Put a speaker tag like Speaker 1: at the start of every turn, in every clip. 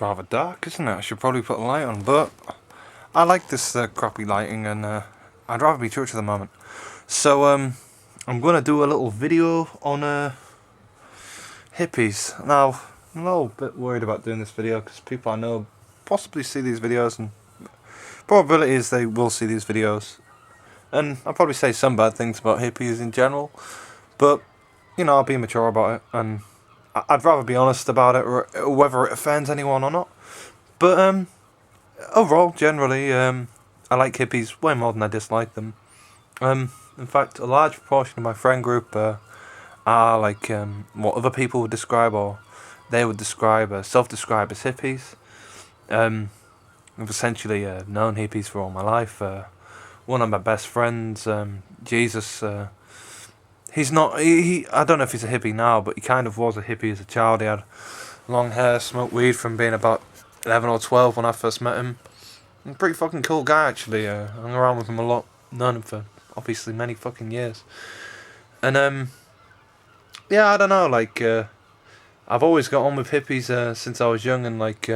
Speaker 1: rather dark, isn't it? I should probably put a light on, but I like this crappy lighting, and I'd rather be church at the moment. So I'm gonna do a little video on hippies. Now I'm a little bit worried about doing this video because people I know possibly see these videos, and probability is they will see these videos. And I'll probably say some bad things about hippies in general, but I'll be mature about it, and I'd rather be honest about it, whether it offends anyone or not. But overall, generally, I like hippies way more than I dislike them. In fact, a large proportion of my friend group are like what other people would describe, or they would self-describe as hippies. I've essentially known hippies for all my life. One of my best friends, Jesus. He's not. I don't know if he's a hippie now, but he kind of was a hippie as a child. He had long hair, smoked weed from being about 11 or 12 when I first met him. A pretty fucking cool guy, actually. Hung around with him a lot. Known him for obviously many fucking years. And yeah, I don't know. Like, I've always got on with hippies since I was young, and like,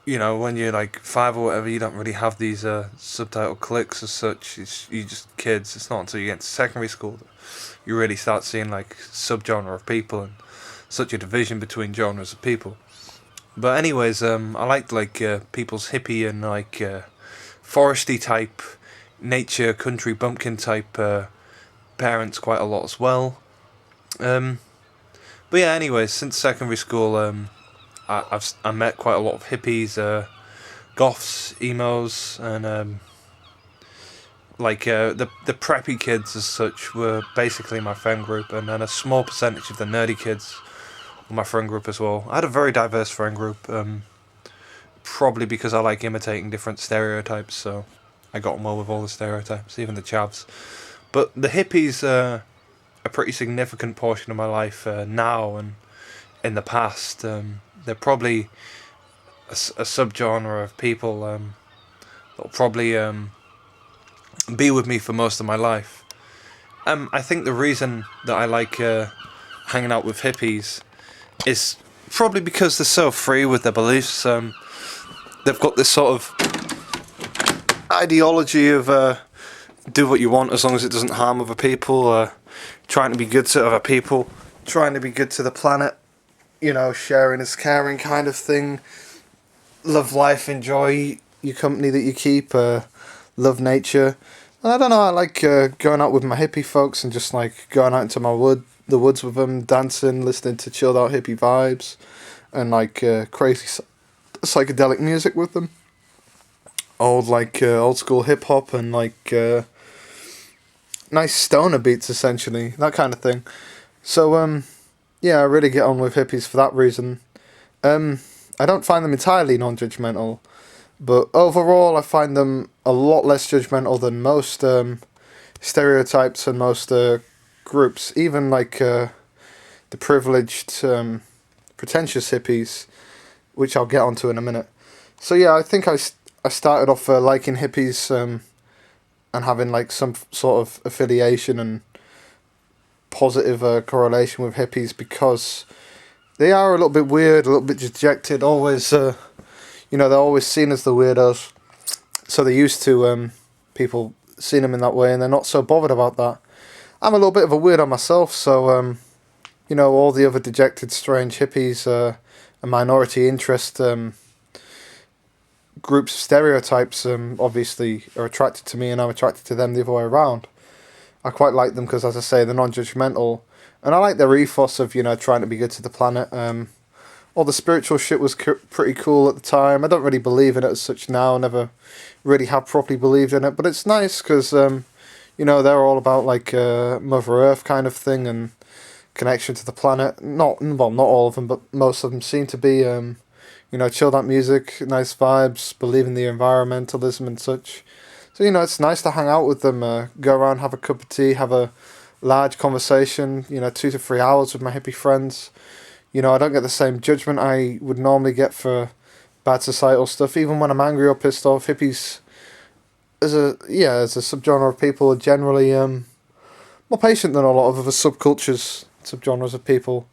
Speaker 1: when you're like 5 or whatever, you don't really have these subtitle cliques as such. You're just kids. It's not until you get to secondary school that you really start seeing like subgenre of people and such a division between genres of people. But anyways, I liked like people's hippie and like foresty type, nature, country bumpkin type parents quite a lot as well. But yeah, anyways, since secondary school, I met quite a lot of hippies, goths, emos, and like the preppy kids as such were basically my friend group, and then a small percentage of the nerdy kids were my friend group as well. I had a very diverse friend group, probably because I like imitating different stereotypes, so I got on well with all the stereotypes, even the chavs. But the hippies are a pretty significant portion of my life now, and in the past. They're probably a subgenre of people that'll probably be with me for most of my life. I think the reason that I like hanging out with hippies is probably because they're so free with their beliefs. They've got this sort of ideology of do what you want as long as it doesn't harm other people, trying to be good to other people, trying to be good to the planet. Sharing is caring kind of thing. Love life, enjoy your company that you keep, love nature. And I don't know, I like going out with my hippie folks and just like going out into the woods with them, dancing, listening to chilled out hippie vibes, and like crazy psychedelic music with them. Old school hip hop and like nice stoner beats, essentially, that kind of thing. So yeah, I really get on with hippies for that reason. I don't find them entirely non-judgmental, but overall I find them a lot less judgmental than most stereotypes and most groups, even like the privileged, pretentious hippies, which I'll get onto in a minute. So yeah, I think I started off liking hippies and having like some sort of affiliation and positive correlation with hippies because they are a little bit weird, a little bit dejected, always, they're always seen as the weirdos, so they're used to people seeing them in that way, and they're not so bothered about that. I'm a little bit of a weirdo myself, so, all the other dejected, strange hippies, and minority interest groups of stereotypes, obviously are attracted to me, and I'm attracted to them the other way around. I quite like them because, as I say, they're non-judgmental. And I like their ethos of, trying to be good to the planet. All the spiritual shit was pretty cool at the time. I don't really believe in it as such now. Never really have properly believed in it. But it's nice because, they're all about, like, Mother Earth kind of thing and connection to the planet. Not all of them, but most of them seem to be, chilled out music, nice vibes, believe in the environmentalism and such. So, it's nice to hang out with them, go around, have a cup of tea, have a large conversation, 2 to 3 hours with my hippie friends. I don't get the same judgment I would normally get for bad societal stuff. Even when I'm angry or pissed off, hippies, as a subgenre of people, are generally more patient than a lot of other subcultures, subgenres of people.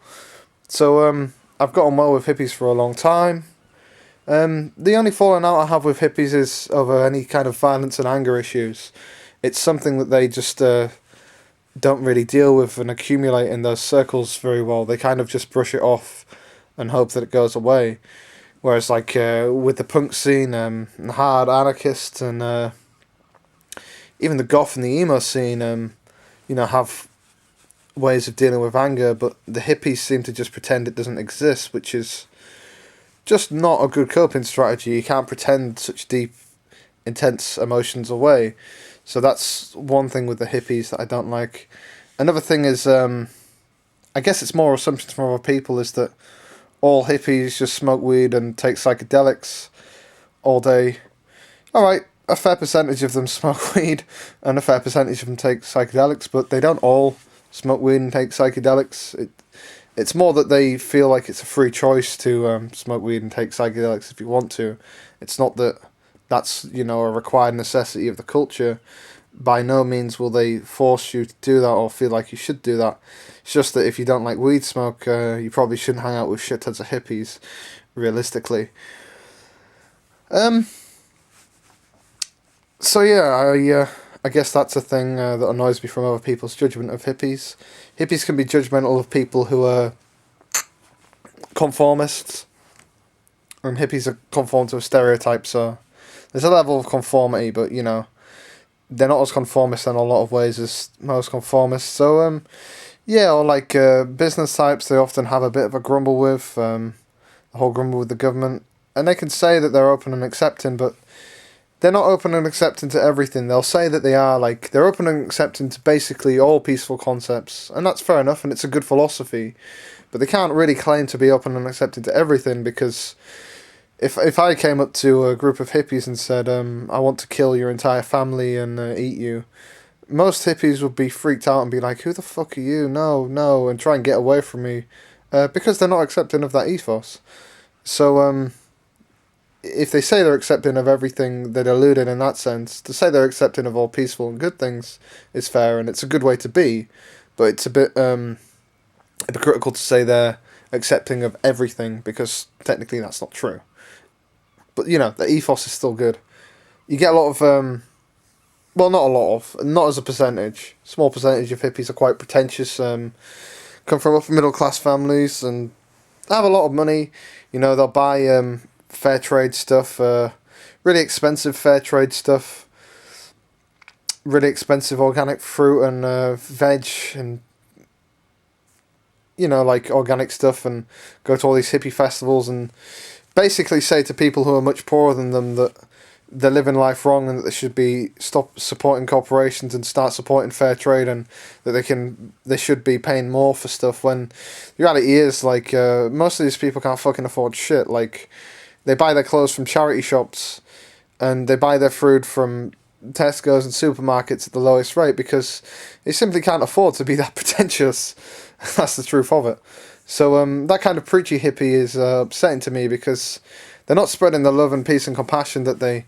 Speaker 1: So,
Speaker 2: I've gotten well with hippies for a long time. The only falling out I have with hippies is over any kind of violence and anger issues. It's something that they just don't really deal with and accumulate in those circles very well. They kind of just brush it off and hope that it goes away. Whereas, like, with the punk scene, the hard anarchists, and even the goth and the emo scene, have ways of dealing with anger, but the hippies seem to just pretend it doesn't exist, which is just not a good coping strategy. You can't pretend such deep, intense emotions away. So that's one thing with the hippies that I don't like. Another thing is, I guess it's more assumptions from other people, is that all hippies just smoke weed and take psychedelics all day. Alright, a fair percentage of them smoke weed and a fair percentage of them take psychedelics, but they don't all smoke weed and take psychedelics. It's more that they feel like it's a free choice to smoke weed and take psychedelics if you want to. It's not that that's, a required necessity of the culture. By no means will they force you to do that or feel like you should do that. It's just that if you don't like weed smoke, you probably shouldn't hang out with shit tons of hippies, realistically. So yeah, I guess that's a thing that annoys me from other people's judgment of hippies. Hippies can be judgmental of people who are conformists, and hippies are conform to a stereotype, so there's a level of conformity, but, they're not as conformist in a lot of ways as most conformists. So, or like business types, they often have a bit of a grumble with, the whole grumble with the government, and they can say that they're open and accepting, but they're not open and accepting to everything. They'll say that they are, like, they're open and accepting to basically all peaceful concepts, and that's fair enough, and it's a good philosophy, but they can't really claim to be open and accepting to everything, because if I came up to a group of hippies and said, I want to kill your entire family and eat you, most hippies would be freaked out and be like, who the fuck are you? No, no, and try and get away from me, because they're not accepting of that ethos. So, if they say they're accepting of everything, they're deluded in that sense. To say they're accepting of all peaceful and good things is fair, and it's a good way to be, but it's a bit hypocritical to say they're accepting of everything, because technically that's not true. But, the ethos is still good. You get a lot of, not as a percentage. Small percentage of hippies are quite pretentious, come from upper middle class families and have a lot of money. They'll buy fair trade stuff, really expensive fair trade stuff, really expensive organic fruit and veg and, like organic stuff, and go to all these hippie festivals and basically say to people who are much poorer than them that they're living life wrong and that they should be stop supporting corporations and start supporting fair trade, and that they should be paying more for stuff, when the reality is, like, most of these people can't fucking afford shit. Like, they buy their clothes from charity shops and they buy their food from Tesco's and supermarkets at the lowest rate because they simply can't afford to be that pretentious. That's the truth of it. So that kind of preachy hippie is upsetting to me, because they're not spreading the love and peace and compassion that they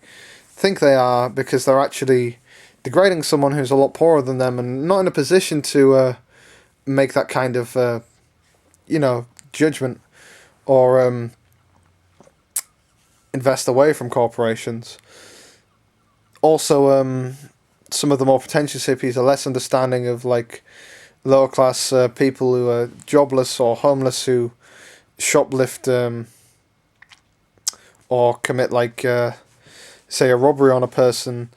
Speaker 2: think they are, because they're actually degrading someone who's a lot poorer than them and not in a position to make that kind of, judgment or invest away from corporations. Also, some of the more pretentious hippies are less understanding of, like, lower class people who are jobless or homeless, who shoplift or commit, like, say, a robbery on a person.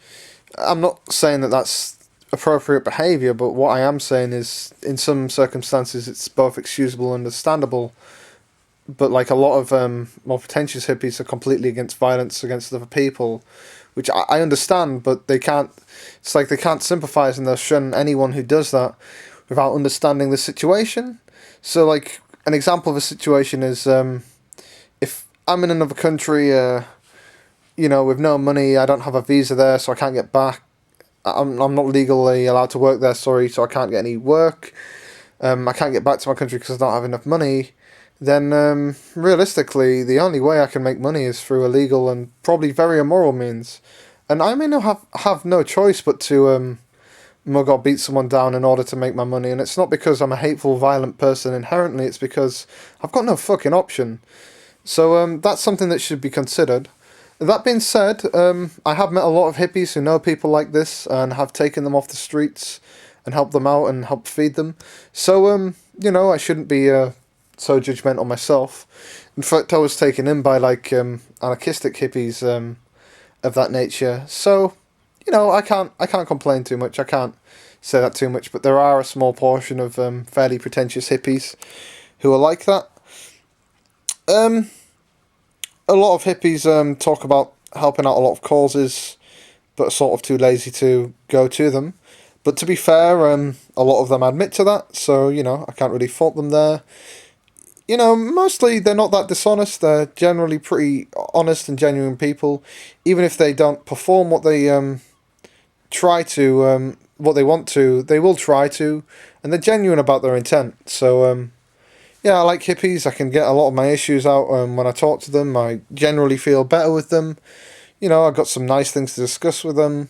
Speaker 2: I'm not saying that that's appropriate behaviour, but what I am saying is, in some circumstances, it's both excusable and understandable. But, like, a lot of more pretentious hippies are completely against violence against other people, which I understand, but they can't. It's like they can't sympathise and they'll shun anyone who does that without understanding the situation. So, like, an example of a situation is, if I'm in another country, with no money, I don't have a visa there, so I can't get back. I'm not legally allowed to work there, so I can't get any work. I can't get back to my country because I don't have enough money. Then, realistically, the only way I can make money is through illegal and probably very immoral means. And I may not have no choice but to mug or beat someone down in order to make my money. And it's not because I'm a hateful, violent person inherently. It's because I've got no fucking option. So that's something that should be considered. That being said, I have met a lot of hippies who know people like this and have taken them off the streets and helped them out and helped feed them. So, I shouldn't be so judgmental myself. In fact, I was taken in by anarchistic hippies of that nature. So, I can't complain too much. I can't say that too much. But there are a small portion of fairly pretentious hippies who are like that. A lot of hippies talk about helping out a lot of causes, but are sort of too lazy to go to them. But to be fair, a lot of them admit to that, so, I can't really fault them there. Mostly they're not that dishonest. They're generally pretty honest and genuine people. Even if they don't perform what they try to, what they want to, they will try to, and they're genuine about their intent. So, I like hippies. I can get a lot of my issues out when I talk to them. I generally feel better with them. I've got some nice things to discuss with them.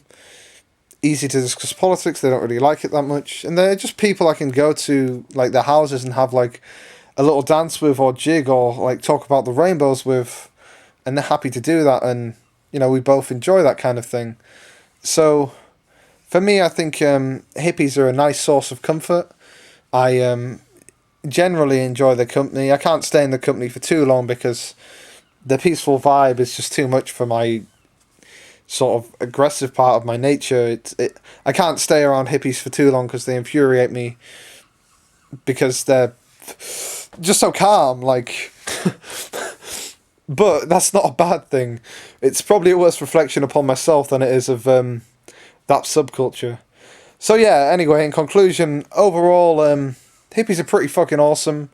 Speaker 2: Easy to discuss politics. They don't really like it that much. And they're just people I can go to, their houses and have, a little dance with or jig or, talk about the rainbows with. And they're happy to do that. And, we both enjoy that kind of thing. So, for me, I think hippies are a nice source of comfort. I generally enjoy their company. I can't stay in the company for too long because the peaceful vibe is just too much for my sort of aggressive part of my nature. I can't stay around hippies for too long because they infuriate me because they're just so calm, But that's not a bad thing. It's probably a worse reflection upon myself than it is of that subculture. So yeah, anyway, in conclusion, overall, hippies are pretty fucking awesome.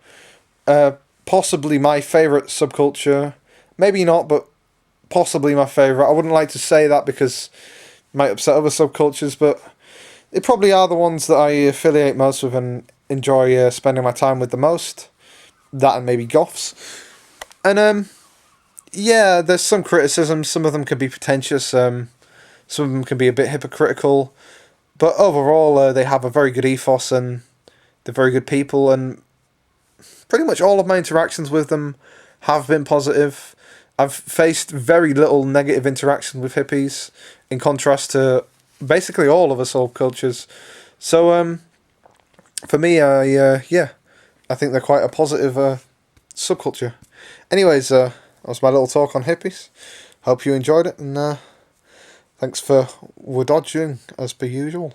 Speaker 2: Possibly my favourite subculture. Maybe not, but possibly my favourite. I wouldn't like to say that because it might upset other subcultures, but they probably are the ones that I affiliate most with and enjoy spending my time with the most. That and maybe goths. And there's some criticism. Some of them can be pretentious. Some of them can be a bit hypocritical. But overall, they have a very good ethos and they're very good people. And pretty much all of my interactions with them have been positive. I've faced very little negative interaction with hippies in contrast to basically all of us subcultures. So, for me, I think they're quite a positive subculture. Anyways, that was my little talk on hippies. Hope you enjoyed it, and thanks for dodging as per usual.